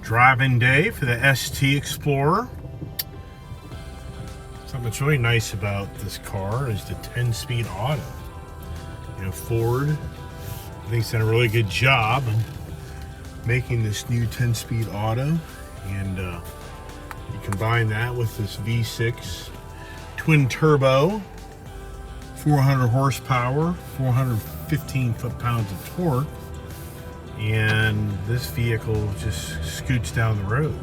Driving day for the ST Explorer. Something that's really nice about this car is the 10-speed auto. You know, Ford, I think, has done a really good job in making this new 10-speed auto, and you combine that with this V6 twin turbo, 400 horsepower, 415 foot-pounds of torque, and this vehicle just scoots down the road.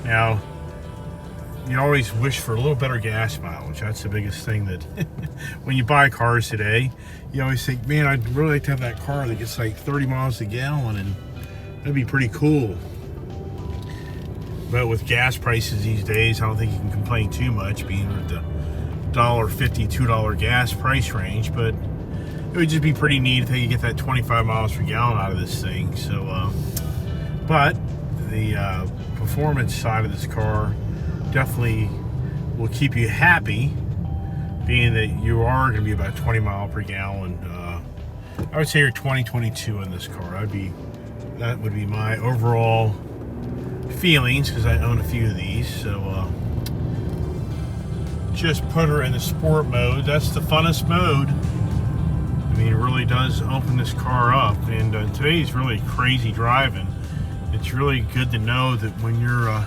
Now, you always wish for a little better gas mileage. That's the biggest thing that when you buy cars today, you always think, man, I'd really like to have that car that gets like 30 miles a gallon, and that'd be pretty cool. But with gas prices these days, I don't think you can complain too much, being at the $1.50, $2 gas price range. But it would just be pretty neat if they could get that 25 miles per gallon out of this thing. So, but the performance side of this car definitely will keep you happy, being that you are going to be about 20 mile per gallon. I would say you're 2022 in this car. That would be my overall feelings, because I own a few of these. So just put her in the sport mode. That's the funnest mode. I mean, it really does open this car up, and today's really crazy driving. It's really good to know that when you're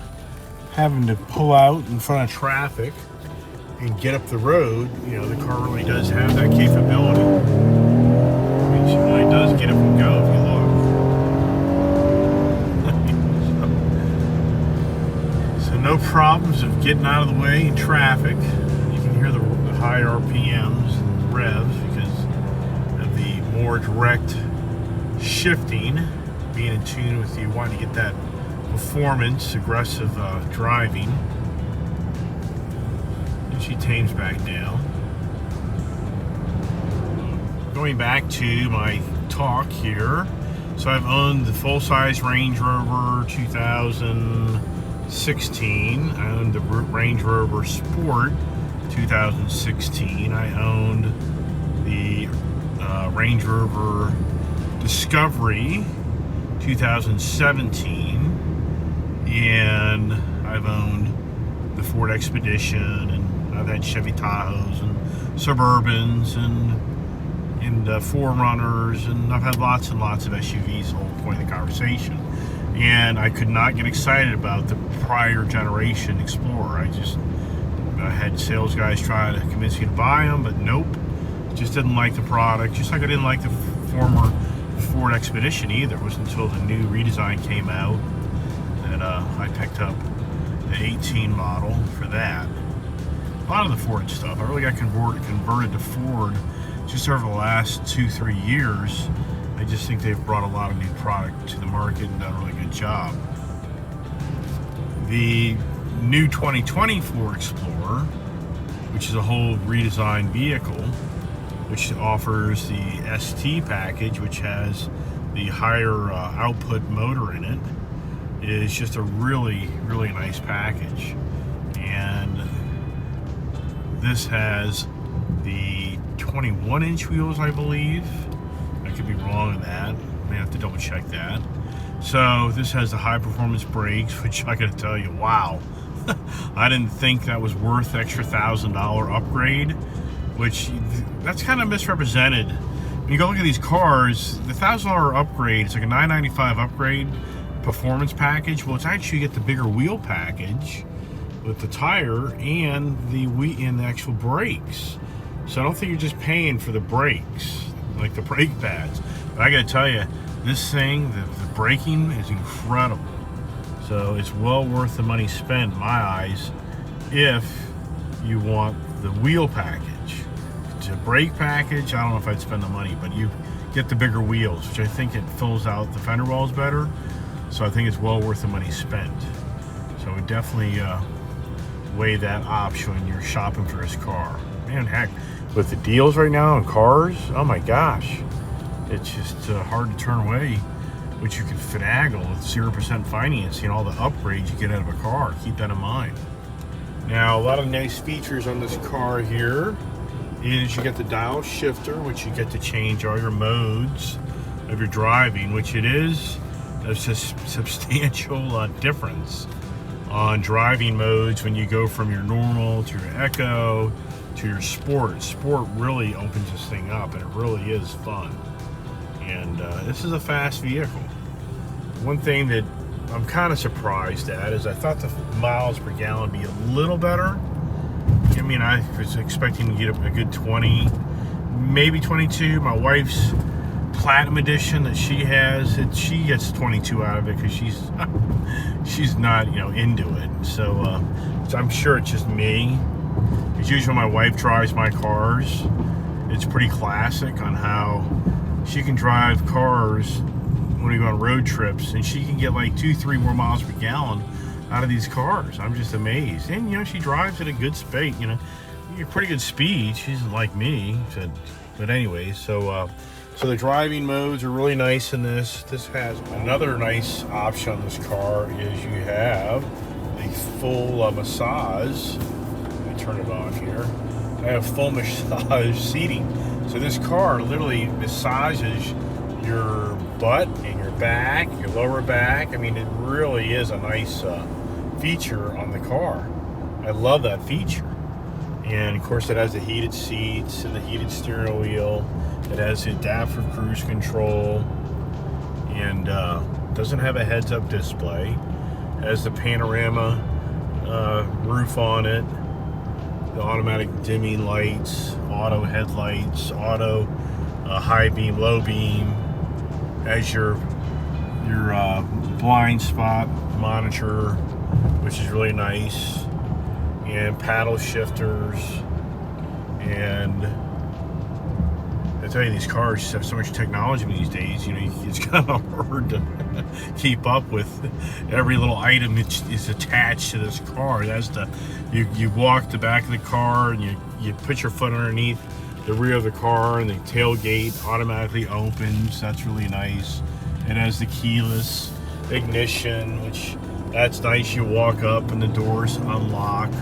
having to pull out in front of traffic and get up the road, you know, the car really does have that capability. I mean, she really does get up and go if you look. So no problems of getting out of the way in traffic. You can hear the high RPMs and revs because of the more direct shifting, being in tune with you wanting to get that performance, aggressive driving. And she tames back down. Going back to my talk here, so I've owned the full-size Range Rover 2016. I owned the Range Rover Sport 2016. I owned the Range Rover Discovery 2017. And I've owned the Ford Expedition, and I've had Chevy Tahoes and Suburbans and 4Runners, and I've had lots and lots of SUVs, the whole point of the conversation. And I could not get excited about the prior generation Explorer. I had sales guys try to convince me to buy them, but nope, just didn't like the product. Just like I didn't like the former Ford Expedition either. It wasn't until the new redesign came out that I picked up the 18 model for that. A lot of the Ford stuff, I really got converted to Ford just over the last 2-3 years. I just think they've brought a lot of new product to the market and done a really good job. The new 2020 Ford Explorer, which is a whole redesigned vehicle, which offers the ST package, which has the higher output motor in it, is just a really, really nice package. And this has the 21-inch wheels, I believe. I could be wrong on that. I may have to double check that. So this has the high performance brakes, which I gotta tell you, wow. I didn't think that was worth the extra $1,000 upgrade, which that's kind of misrepresented. When you go look at these cars, the $1,000 upgrade, it's like a $995 upgrade performance package. Well, it's actually, you get the bigger wheel package with the tire and the actual brakes. So I don't think you're just paying for the brakes, like the brake pads. But I gotta tell you, this thing, the braking is incredible. So it's well worth the money spent in my eyes if you want the wheel package. It's a brake package, I don't know if I'd spend the money, but you get the bigger wheels, which I think it fills out the fender wells better. So I think it's well worth the money spent. So I would definitely weigh that option when you're shopping for this car. Man, heck, with the deals right now on cars, oh my gosh, it's just hard to turn away, which you can finagle with 0% financing, all the upgrades you get out of a car. Keep that in mind. Now, a lot of nice features on this car here is you get the dial shifter, which you get to change all your modes of your driving, which it is There's a substantial difference on driving modes when you go from your normal to your Eco to your Sport. Sport really opens this thing up, and it really is fun. And this is a fast vehicle. One thing that I'm kind of surprised at is I thought the miles per gallon would be a little better. I mean, I was expecting to get a good 20, maybe 22. My wife's Platinum Edition that she has, she gets 22 out of it because she's not, into it. So I'm sure it's just me. As usual, my wife drives my cars. It's pretty classic on how she can drive cars when we go on road trips, and she can get like 2-3 more miles per gallon out of these cars. I'm just amazed. And she drives at a good speed, pretty good speed. She's like me. But anyway, so the driving modes are really nice in this. This has another nice option on this car is you have a full massage. Let me turn it on here. I have full massage seating. So this car literally massages your butt and your back, your lower back. I mean, it really is a nice feature on the car. I love that feature. And of course it has the heated seats and the heated steering wheel. It has the adaptive cruise control, and doesn't have a heads-up display. It has the panorama roof on it, the automatic dimming lights, auto headlights, auto high beam, low beam. Has your blind spot monitor, which is really nice, and paddle shifters. And I tell you, these cars just have so much technology these days. It's kind of hard to keep up with every little item that is attached to this car. That's you walk the back of the car and you put your foot underneath the rear of the car, and the tailgate automatically opens. That's really nice. It has the keyless ignition, which that's nice. You walk up and the doors unlock.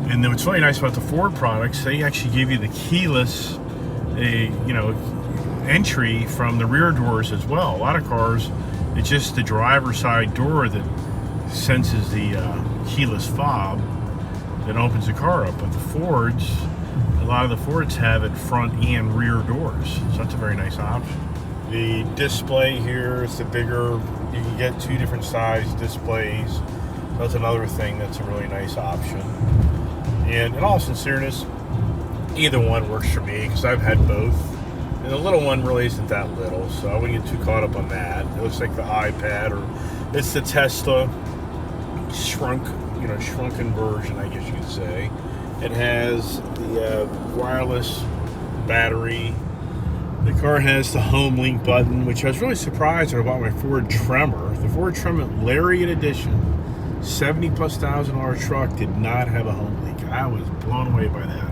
And then what's really nice about the Ford products, they actually give you the keyless entry from the rear doors as well. A lot of cars, it's just the driver's side door that senses the keyless fob that opens the car up. But the Fords, a lot of the Fords have it front and rear doors, so that's a very nice option. The display here is the bigger. You can get 2 different size displays. That's another thing that's a really nice option. And in all sincereness, either one works for me because I've had both. And the little one really isn't that little, so I wouldn't get too caught up on that. It looks like the iPad, or it's the Tesla shrunken version, I guess you'd say. It has the wireless battery. The car has the Homelink button, which I was really surprised when I bought my Ford Tremor. The Ford Tremor Lariat Edition, $70,000+ truck, did not have a Homelink. I was blown away by that.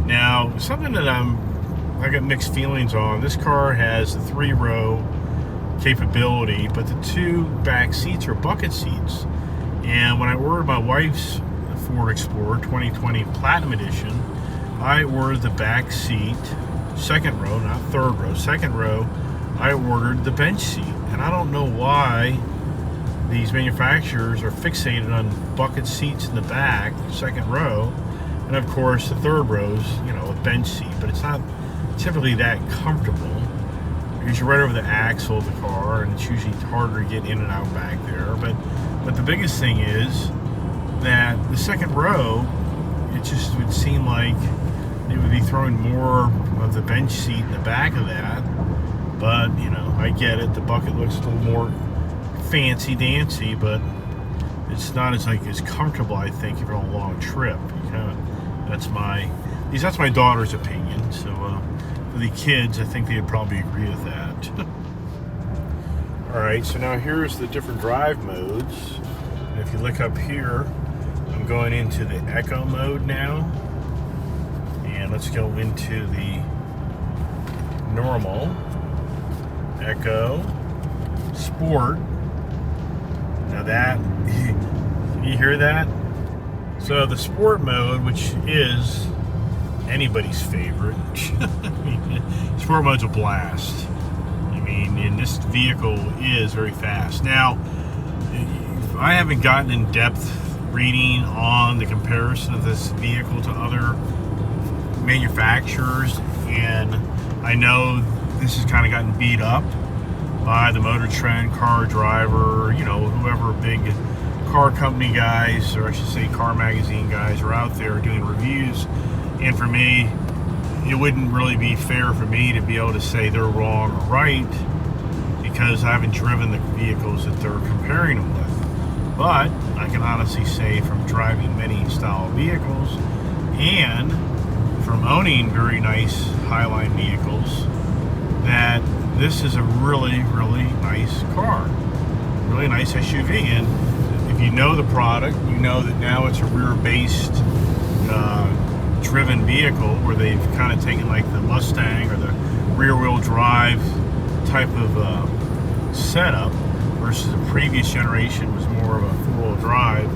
Now, something that I got mixed feelings on. This car has the 3-row capability, but the 2 back seats are bucket seats. And when I ordered my wife's Ford Explorer 2020 Platinum Edition, I ordered the back seat, 2nd row, not 3rd row, 2nd row. I ordered the bench seat, and I don't know why these manufacturers are fixated on bucket seats in the back, 2nd row, and of course the 3rd row's, a bench seat, but it's not typically that comfortable because you're right over the axle of the car, and it's usually harder to get in and out back there. But the biggest thing is that the 2nd row, it just would seem like they would be throwing more of the bench seat in the back of that. But I get it. The bucket looks a little more fancy dancy, but it's not as comfortable, I think, if you're on a long trip. That's my daughter's opinion. So for the kids, I think they'd probably agree with that. All right, so now here's the different drive modes. And if you look up here, I'm going into the Eco mode now. And let's go into the normal, Eco, Sport. Now that, you hear that? So the Sport mode, which is anybody's favorite. Sport mode's a blast. mean, and this vehicle is very fast. Now, I haven't gotten in-depth reading on the comparison of this vehicle to other manufacturers, and I know this has kind of gotten beat up by the Motor Trend, Car Driver, you know, whoever big car company guys, or I should say car magazine guys, are out there doing reviews. And for me, it wouldn't really be fair for me to be able to say they're wrong or right, because I haven't driven the vehicles that they're comparing them with. But I can honestly say, from driving many style vehicles and from owning very nice Highline vehicles, that this is a really, really nice car. Really nice SUV. And if you know the product, you know that now it's a rear-based driven vehicle, where they've kind of taken like the Mustang or the rear-wheel drive type of setup, versus the previous generation was more of a four-wheel drive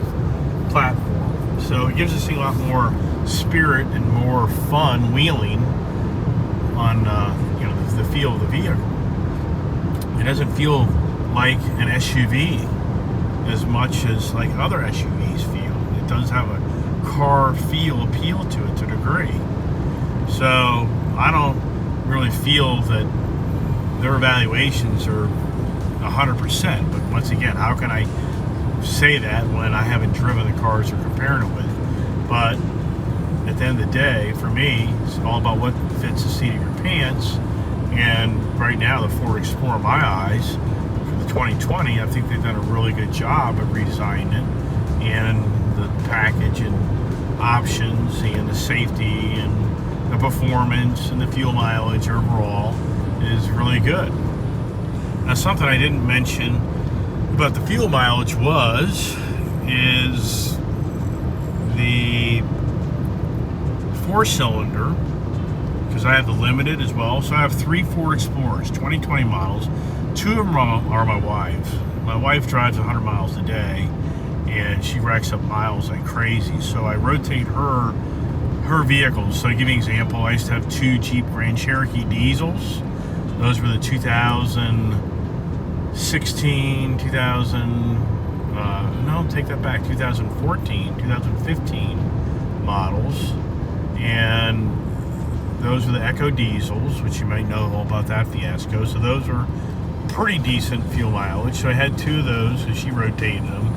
platform. So it gives us a lot more spirit and more fun wheeling on you know, the feel of the vehicle. It doesn't feel like an SUV as much as like other SUVs feel. It does have a car feel appeal to it to a degree. So I don't really feel that their evaluations are 100%. But once again, how can I say that when I haven't driven the cars they're comparing it with? But at the end of the day, for me, it's all about what fits the seat of your pants. And right now, the Ford Explorer, in my eyes, for the 2020, I think they've done a really good job of redesigning it, and the package and options and the safety and the performance and the fuel mileage overall is really good. Now, something I didn't mention about the fuel mileage is the 4-cylinder, because I have the Limited as well. So I have 3 Ford Explorers, 2020 models. 2 of them are my wife's. My wife drives 100 miles a day, and she racks up miles like crazy. So I rotate her vehicles. So to give you an example, I used to have 2 Jeep Grand Cherokee diesels. Those were the 2016, 2014, 2015 models. And those are the Echo diesels, which you might know all about that fiasco. So those are pretty decent fuel mileage. So I had 2 of those, so she rotated them.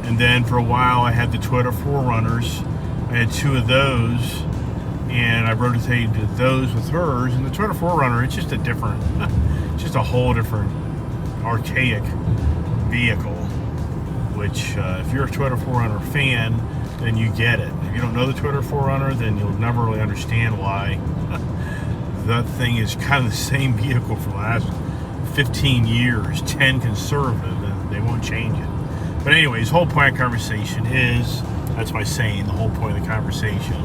And then for a while I had the Toyota 4Runners. I had 2 of those, and I rotated those with hers. And the Toyota 4Runner, it's just a different, it's just a whole different archaic vehicle, which if you're a Toyota 4Runner fan, then you get it. If you don't know the Toyota 4Runner, then you'll never really understand why that thing is kind of the same vehicle for the last 15 years, 10 conservative, and they won't change it. But anyways, the whole point of the conversation is, that's my saying, the whole point of the conversation,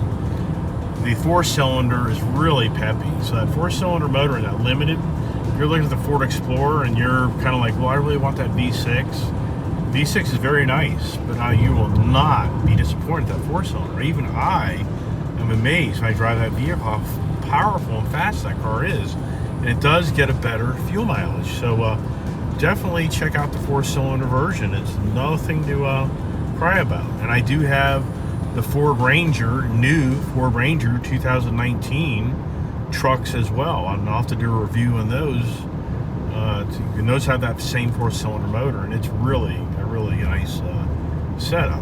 the 4-cylinder is really peppy. So that 4-cylinder motor in that Limited, if you're looking at the Ford Explorer and you're kind of like, well, I really want that V6. V6 is very nice, but you will not be disappointed at that 4-cylinder. Even I am amazed when I drive that vehicle how powerful and fast that car is. And it does get a better fuel mileage. So definitely check out the 4-cylinder version. It's nothing to cry about. And I do have the Ford Ranger, new Ford Ranger 2019 trucks as well. I'll have to do a review on those. And those have that same 4-cylinder motor, and it's really a really nice setup.